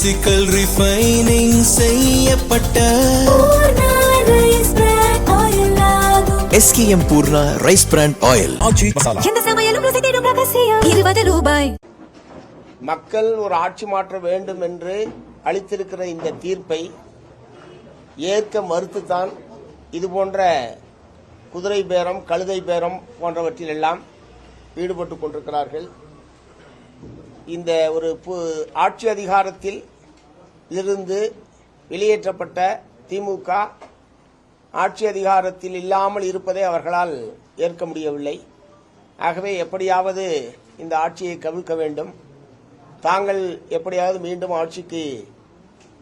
Physical refining செய்யப்பட்ட SKM Poorna rice bran oil. மக்கள் ஒரு ஆட்சி மாற்ற வேண்டும் என்று அளித்திருக்கிற இந்த தீர்ப்பை ஏற்க மறுத்துத்தான் இதுபோன்ற குதிரை பேரம், கழுதை பேரம் போன்றவற்றில் எல்லாம் ஈடுபட்டுக் கொண்டிருக்கிறார்கள். இந்த ஒரு ஆட்சி அதிகாரத்தில் இருந்து வெளியேற்றப்பட்ட திமுக ஆட்சி அதிகாரத்தில் இல்லாமல் இருப்பதை அவர்களால் ஏற்க முடியவில்லை. ஆகவே எப்படியாவது இந்த ஆட்சியை கவிழ்க்க வேண்டும், தாங்கள் எப்படியாவது மீண்டும் ஆட்சிக்கு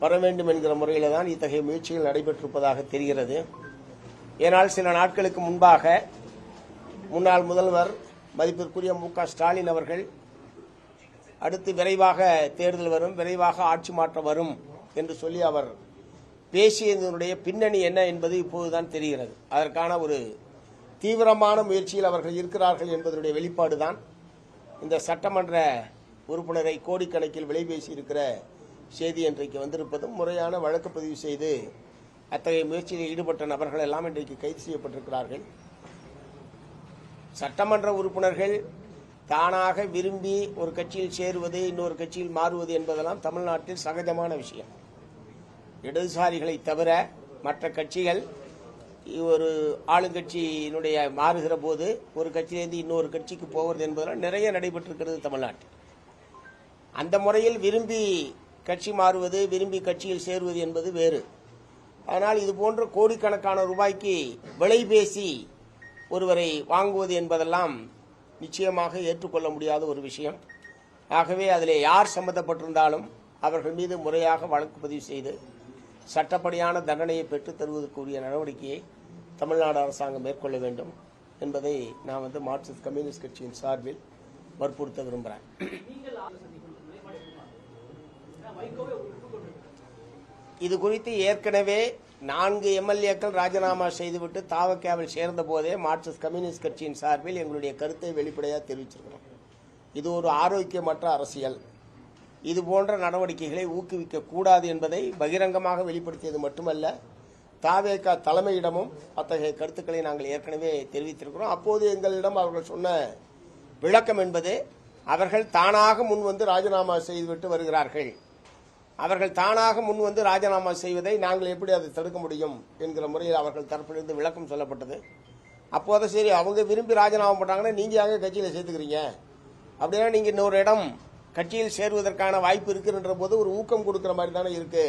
வர வேண்டும் என்கிற முறையில் தான் இத்தகைய முயற்சிகள் நடைபெற்றிருப்பதாக தெரிகிறது. ஏனால் சில நாட்களுக்கு முன்பாக முன்னாள் முதல்வர் மதிப்பிற்குரிய மு.க. ஸ்டாலின் அவர்கள் அடுத்து விரைவாக தேர்தல் வரும், விரைவாக ஆட்சி மாற்றம் வரும் என்று சொல்லி அவர் பேசியதனுடைய பின்னணி என்ன என்பது இப்போதுதான் தெரிகிறது. அதற்கான ஒரு தீவிரமான முயற்சியில் அவர்கள் இருக்கிறார்கள் என்பதனுடைய வெளிப்பாடுதான் இந்த சட்டமன்ற உறுப்பினரை கோடிக்கணக்கில் விலை பேசி இருக்கிற செய்தி இன்றைக்கு வந்திருப்பதும், முறையான வழக்கு பதிவு செய்து அத்தகைய முயற்சியில் ஈடுபட்ட நபர்கள் எல்லாம் இன்றைக்கு கைது செய்யப்பட்டிருக்கிறார்கள். சட்டமன்ற உறுப்பினர்கள் தானாக விரும்பி ஒரு கட்சியில் சேருவது, இன்னொரு கட்சியில் மாறுவது என்பதெல்லாம் தமிழ்நாட்டில் சகஜமான விஷயம். இடதுசாரிகளை தவிர மற்ற கட்சிகள் ஒரு ஆளுங்கட்சியினுடைய மாறுகிற போது ஒரு கட்சியிலிருந்து இன்னொரு கட்சிக்கு போவது என்பதெல்லாம் நிறைய நடைபெற்றிருக்கிறது தமிழ்நாட்டில். அந்த முறையில் விரும்பி கட்சி மாறுவது, விரும்பி கட்சியில் சேருவது என்பது வேறு. ஆனால் இதுபோன்ற கோடிக்கணக்கான ரூபாய்க்கு விலை பேசி ஒருவரை வாங்குவது என்பதெல்லாம் நிச்சயமாக ஏற்றுக்கொள்ள முடியாத ஒரு விஷயம். ஆகவே அதில் யார் சம்பந்தப்பட்டிருந்தாலும் அவர்கள் மீது முறையாக வழக்கு பதிவு செய்து சட்டப்படியான தண்டனையை பெற்றுத் தருவதற்குரிய நடவடிக்கையை தமிழ்நாடு அரசாங்கம் மேற்கொள்ள வேண்டும் என்பதை நான் மார்க்சிஸ்ட் கம்யூனிஸ்ட் கட்சியின் சார்பில் வற்புறுத்த விரும்புகிறேன். இது குறித்து ஏற்கனவே 4 எம்எல்ஏக்கள் ராஜினாமா செய்துவிட்டு தாவகவில் சேர்ந்த போதே மார்க்சிஸ்ட் கம்யூனிஸ்ட் கட்சியின் சார்பில் எங்களுடைய கருத்தை வெளிப்படையாக தெரிவிச்சிருக்கிறோம். இது ஒரு ஆரோக்கியமற்ற அரசியல். இதுபோன்ற நடவடிக்கைகளை ஊக்குவிக்க கூடாது என்பதை பகிரங்கமாக வெளிப்படுத்தியது மட்டுமல்ல, தாவேகா தலைமையிடமும் அத்தகைய கருத்துக்களை நாங்கள் ஏற்கனவே தெரிவித்திருக்கிறோம். அப்போது எங்களிடம் அவர்கள் சொன்ன விளக்கம் என்பது, அவர்கள் தானாக முன்வந்து ராஜினாமா செய்துவிட்டு வருகிறார்கள், அவர்கள் தானாக முன்வந்து ராஜினாமா செய்வதை நாங்கள் எப்படி அதை தடுக்க முடியும் என்கிற முறையில் அவர்கள் தரப்பிலிருந்து விளக்கம் சொல்லப்பட்டது. அப்போது சரி, அவங்க விரும்பி ராஜினாமா பண்ணாங்கன்னா நீங்க யாங்க கட்சியில் சேர்த்துக்கிறீங்க, அப்படின்னா நீங்க இன்னொரு இடம் கட்சியில் சேருவதற்கான வாய்ப்பு இருக்குன்ற போது ஒரு ஊக்கம் கொடுக்கிற மாதிரி தானே இருக்கு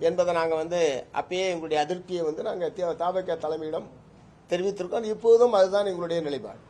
என்பதை நாங்கள் அப்பயே எங்களுடைய அதிருப்தியை நாங்கள் தாவேகா தலைமையிடம் தெரிவித்திருக்கோம். இப்போதும் அதுதான் எங்களுடைய நிலைப்பாடு.